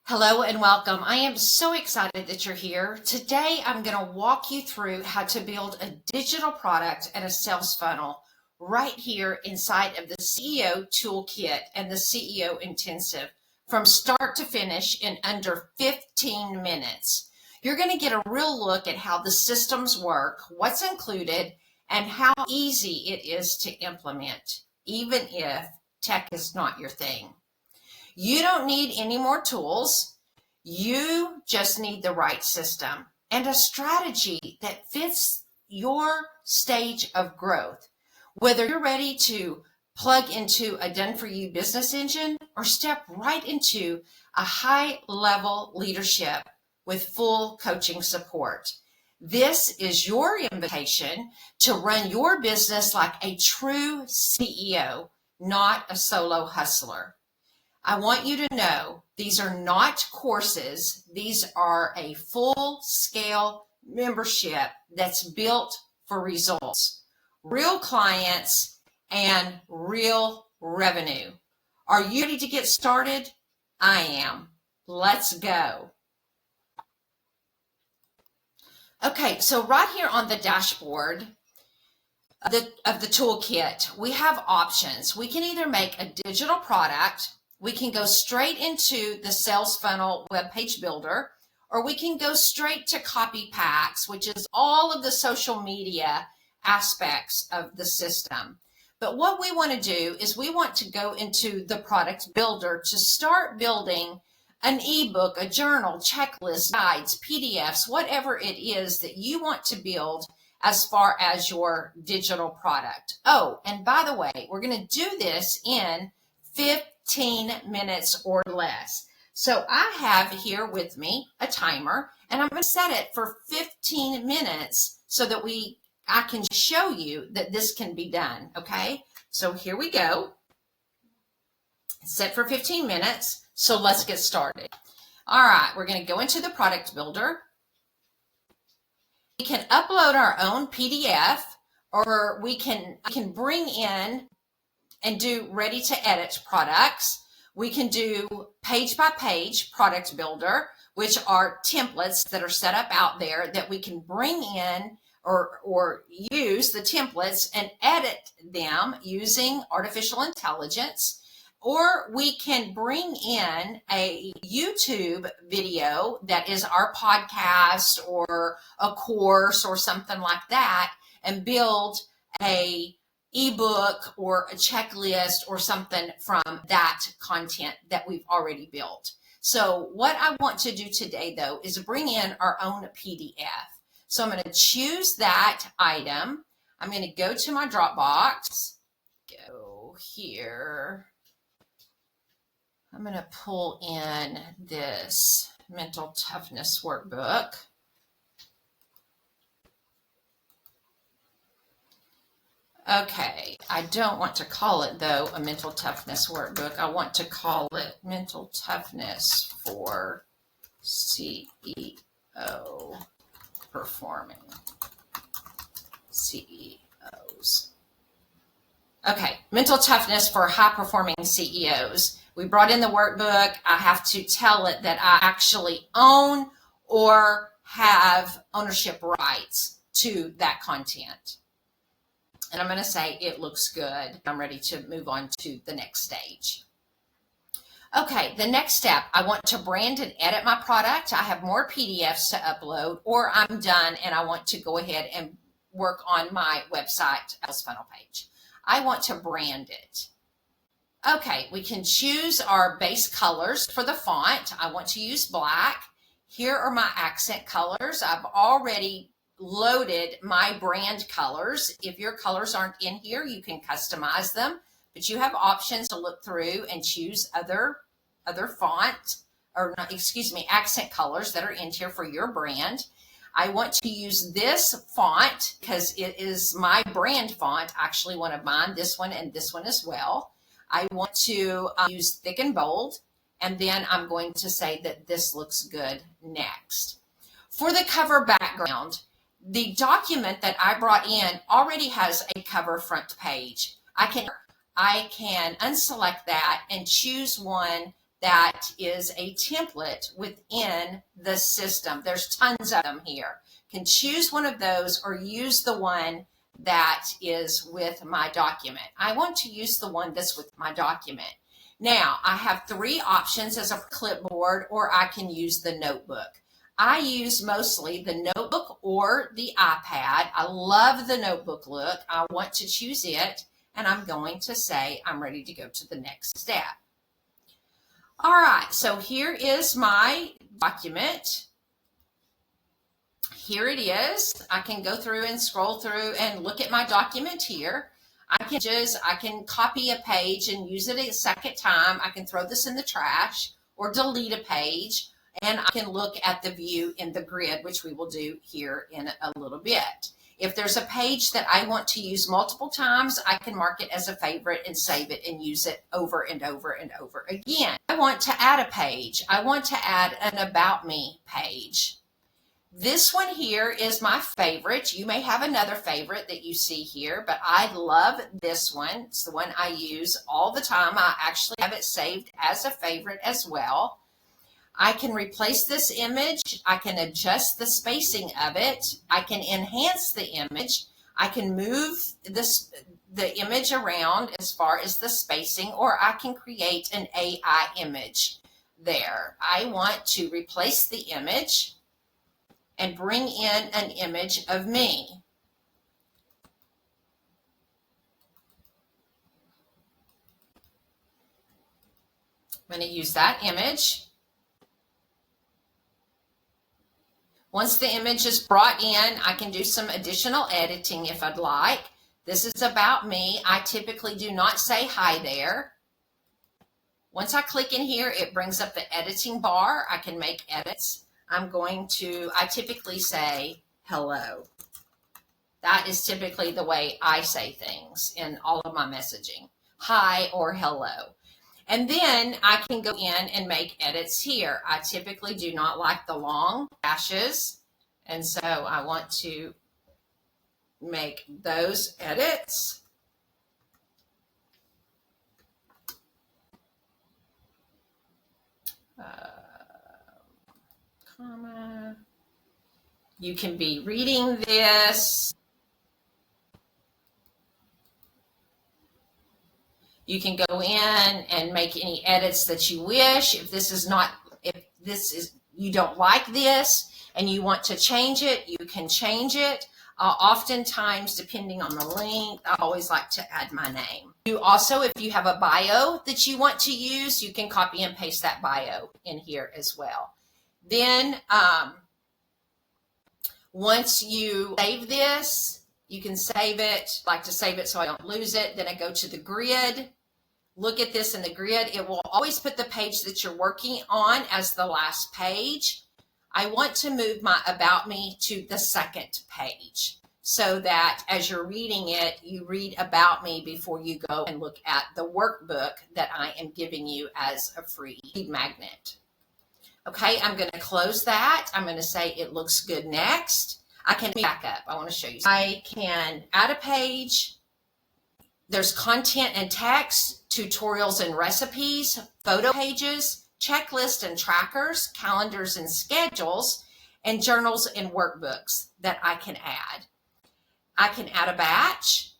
Hello and welcome. I am so excited that you're here. Today, I'm going to walk you through how to build a digital product and a sales funnel right here inside of the CEO Toolkit and the CEO Intensive from start to finish in under 15 minutes. You're going to get a real look at how the systems work, what's included, and how easy it is to implement, even if tech is not your thing. You don't need any more tools. You just need the right system and a strategy that fits your stage of growth. Whether you're ready to plug into a done-for-you business engine or step right into a high-level leadership with full coaching support. This is your invitation to run your business like a true CEO, not a solo hustler. I want you to know these are not courses. These are a full-scale membership that's built for results, real clients, and real revenue. Are you ready to get started? I am. Let's go. Okay, so right here on the dashboard of the toolkit, we have options. We can either make a digital product, we can go straight into the sales funnel web page builder, or we can go straight to copy packs, which is all of the social media aspects of the system. But what we want to do is we want to go into the product builder to start building an ebook, a journal, checklist, guides, PDFs, whatever it is that you want to build as far as your digital product. Oh, and by the way, we're going to do this in 15 minutes or less. So I have here with me a timer, and I'm going to set it for 15 minutes so that I can show you that this can be done. Okay, so here we go. Set for 15 minutes. So let's get started. All right, we're going to go into the product builder. We can upload our own PDF, or we can bring in and do ready to edit products. We can do page by page product builder, which are templates that are set up out there that we can bring in or use the templates and edit them using artificial intelligence. Or we can bring in a YouTube video that is our podcast or a course or something like that and build a ebook or a checklist or something from that content that we've already built. So what I want to do today, though, is bring in our own PDF. So I'm going to choose that item. I'm going to go to my Dropbox, go here. I'm going to pull in this mental toughness workbook. Okay, I don't want to call it, though, a mental toughness workbook. I want to call it mental toughness for CEO performing CEOs. Okay, mental toughness for high-performing CEOs. We brought in the workbook. I have to tell it that I actually own or have ownership rights to that content. And I'm going to say it looks good. I'm ready to move on to the next stage. Okay, the next step, I want to brand and edit my product. I have more PDFs to upload, or I'm done and I want to go ahead and work on my website sales funnel page. I want to brand it. Okay, we can choose our base colors for the font. I want to use black. Here are my accent colors. I've already loaded my brand colors. If your colors aren't in here, you can customize them, but you have options to look through and choose other font, or not, excuse me, accent colors that are in here for your brand. I want to use this font because it is my brand font, actually one of mine, this one and this one as well. I want to use thick and bold, and then I'm going to say that this looks good next. For the cover background, the document that I brought in already has a cover front page. I can unselect that and choose one that is a template within the system. There's tons of them here. You can choose one of those or use the one that is with my document. I want to use the one that's with my document. Now, I have three options as a clipboard, or I can use the notebook. I use mostly the notebook or the iPad. I love the notebook look. I want to choose it, and I'm going to say I'm ready to go to the next step. All right, so here is my document. Here it is. I can go through and scroll through and look at my document here. I can copy a page and use it a second time. I can throw this in the trash or delete a page, and I can look at the view in the grid, which we will do here in a little bit. If there's a page that I want to use multiple times, I can mark it as a favorite and save it and use it over and over and over again. I want to add a page. I want to add an About Me page. This one here is my favorite. You may have another favorite that you see here, but I love this one. It's the one I use all the time. I actually have it saved as a favorite as well. I can replace this image. I can adjust the spacing of it. I can enhance the image. I can move the image around as far as the spacing, or I can create an AI image there. I want to replace the image and bring in an image of me. I'm going to use that image. Once the image is brought in, I can do some additional editing if I'd like. This is about me. I typically do not say hi there. Once I click in here, it brings up the editing bar. I can make edits. I typically say hello. That is typically the way I say things in all of my messaging. Hi or hello. And then I can go in and make edits here. I typically do not like the long dashes, and so I want to make those edits. Comma. You can be reading this. You can go in and make any edits that you wish. If you don't like this and you want to change it, you can change it. Oftentimes, depending on the length, I always like to add my name. You also, if you have a bio that you want to use, you can copy and paste that bio in here as well. Then once you save this, you can save it. I like to save it so I don't lose it. Then I go to the grid. Look at this in the grid. It will always put the page that you're working on as the last page. I want to move my About Me to the second page so that as you're reading it, you read about me before you go and look at the workbook that I am giving you as a free lead magnet. Okay, I'm going to close that. I'm going to say it looks good next. I can back up. I want to show you. I can add a page. There's content and text, tutorials and recipes, photo pages, checklists and trackers, calendars and schedules, and journals and workbooks that I can add. I can add a batch.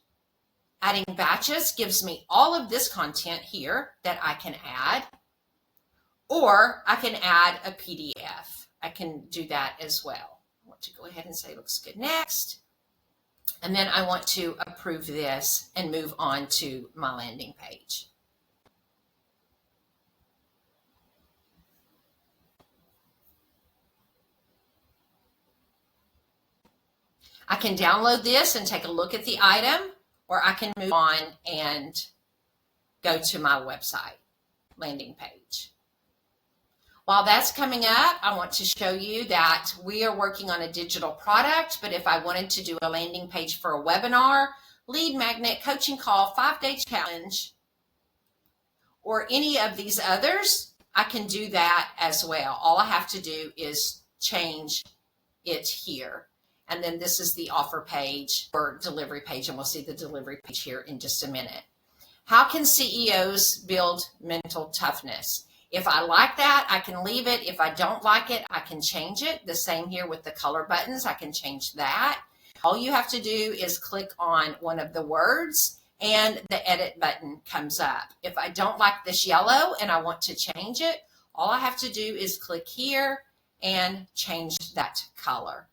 Adding batches gives me all of this content here that I can add. Or I can add a PDF. I can do that as well. I want to go ahead and say looks good next. And then I want to approve this and move on to my landing page. I can download this and take a look at the item, or I can move on and go to my website landing page. While that's coming up, I want to show you that we are working on a digital product, but if I wanted to do a landing page for a webinar, lead magnet, coaching call, 5-day challenge, or any of these others, I can do that as well. All I have to do is change it here. And then this is the offer page or delivery page, and we'll see the delivery page here in just a minute. How can CEOs build mental toughness? If I like that, I can leave it. If I don't like it, I can change it. The same here with the color buttons. I can change that. All you have to do is click on one of the words and the edit button comes up. If I don't like this yellow and I want to change it, all I have to do is click here and change that color.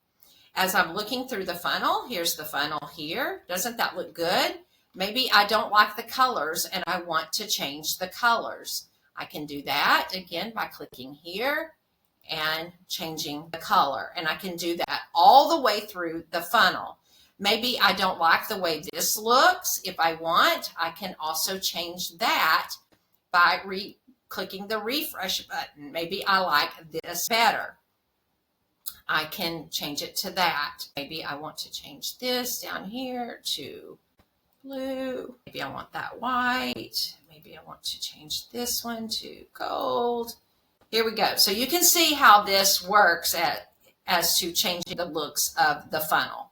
As I'm looking through the funnel, here's the funnel here. Doesn't that look good? Maybe I don't like the colors and I want to change the colors. I can do that again by clicking here and changing the color. And I can do that all the way through the funnel. Maybe I don't like the way this looks. If I want, I can also change that by clicking the refresh button. Maybe I like this better. I can change it to that. Maybe I want to change this down here to blue. Maybe I want that white. Maybe I want to change this one to gold. Here we go. So you can see how this works as to changing the looks of the funnel.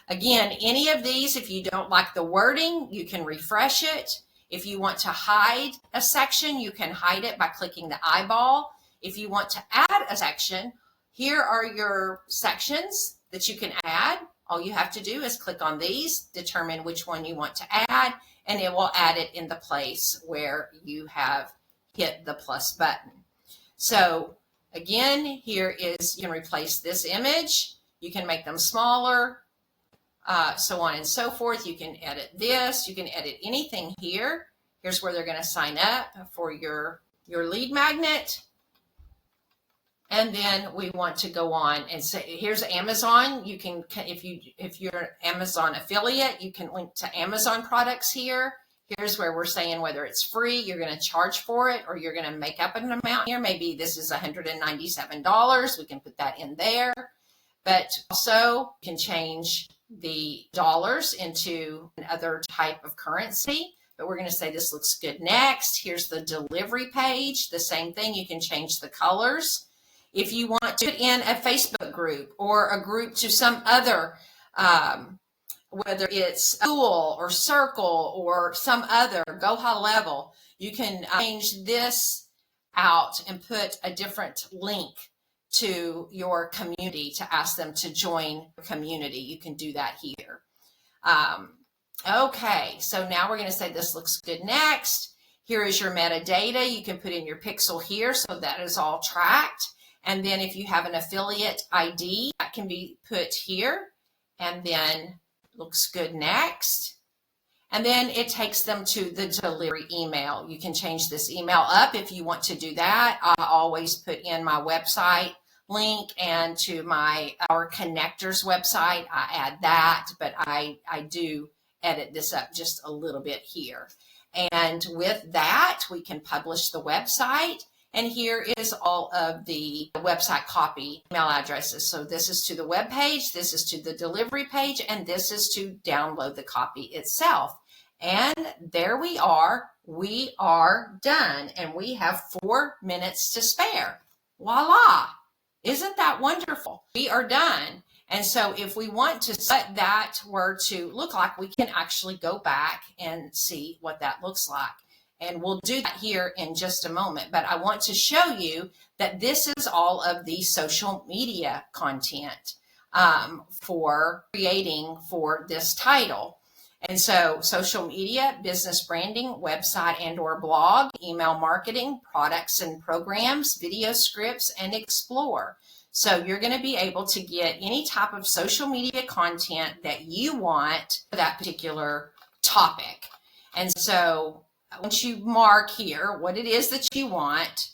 Again, any of these, if you don't like the wording, you can refresh it. If you want to hide a section, you can hide it by clicking the eyeball. If you want to add a section, here are your sections that you can add. All you have to do is click on these, determine which one you want to add, and it will add it in the place where you have hit the plus button. So again, here is, you can replace this image. You can make them smaller, so on and so forth. You can edit this. You can edit anything here. Here's where they're going to sign up for your lead magnet. And then we want to go on and say, here's Amazon. You can, if you're an Amazon affiliate, you can link to Amazon products here. Here's where we're saying whether it's free, you're going to charge for it, or you're going to make up an amount here. Maybe this is $197. We can put that in there. But also you can change the dollars into another type of currency. But we're going to say this looks good next. Here's the delivery page. The same thing. You can change the colors. If you want to put in a Facebook group or a group to some other, whether it's School or Circle or some other, go high level, you can change this out and put a different link to your community to ask them to join the community. You can do that here. Okay, so now we're going to say this looks good next. Here is your metadata. You can put in your pixel here, so that is all tracked. And then if you have an affiliate ID, that can be put here, and then looks good next. And then it takes them to the delivery email. You can change this email up if you want to do that. I always put in my website link, and to our connectors website, I add that, but I do edit this up just a little bit here. And with that, we can publish the website. And here is all of the website copy email addresses. So this is to the web page, this is to the delivery page, and this is to download the copy itself. And there we are done. And we have 4 minutes to spare. Voila! Isn't that wonderful? We are done. And so if we want to set that were to look like, we can actually go back and see what that looks like. And we'll do that here in just a moment. But I want to show you that this is all of the social media content for creating for this title. And so social media, business branding, website and or blog, email marketing, products and programs, video scripts, and explore. So you're going to be able to get any type of social media content that you want for that particular topic. And so once you mark here what it is that you want,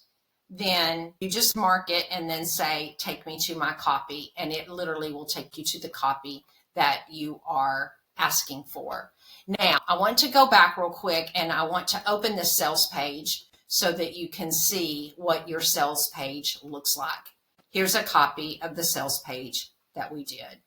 then you just mark it and then say, take me to my copy. And it literally will take you to the copy that you are asking for. Now, I want to go back real quick, and I want to open the sales page so that you can see what your sales page looks like. Here's a copy of the sales page that we did.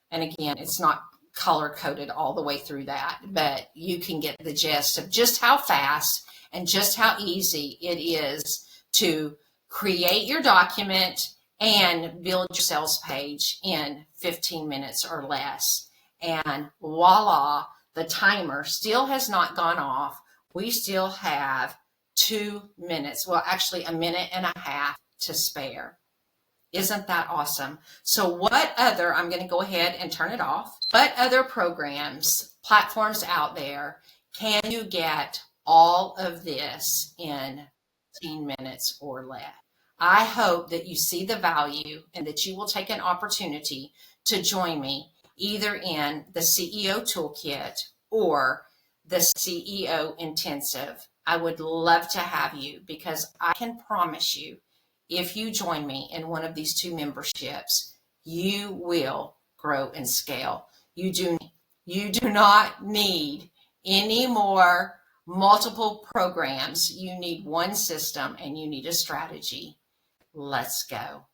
And again, it's not color coded all the way through that, but you can get the gist of just how fast and just how easy it is to create your document and build your sales page in 15 minutes or less. And voila, the timer still has not gone off. We still have 2 minutes. Well, actually a minute and a half to spare. Isn't that awesome? So what other, I'm going to go ahead and turn it off. What other programs, platforms out there can you get all of this in 15 minutes or less? I hope that you see the value and that you will take an opportunity to join me either in the CEO Toolkit or the CEO Intensive. I would love to have you because I can promise you, if you join me in one of these 2 memberships, you will grow and scale. You do not need any more multiple programs. You need one system and you need a strategy. Let's go.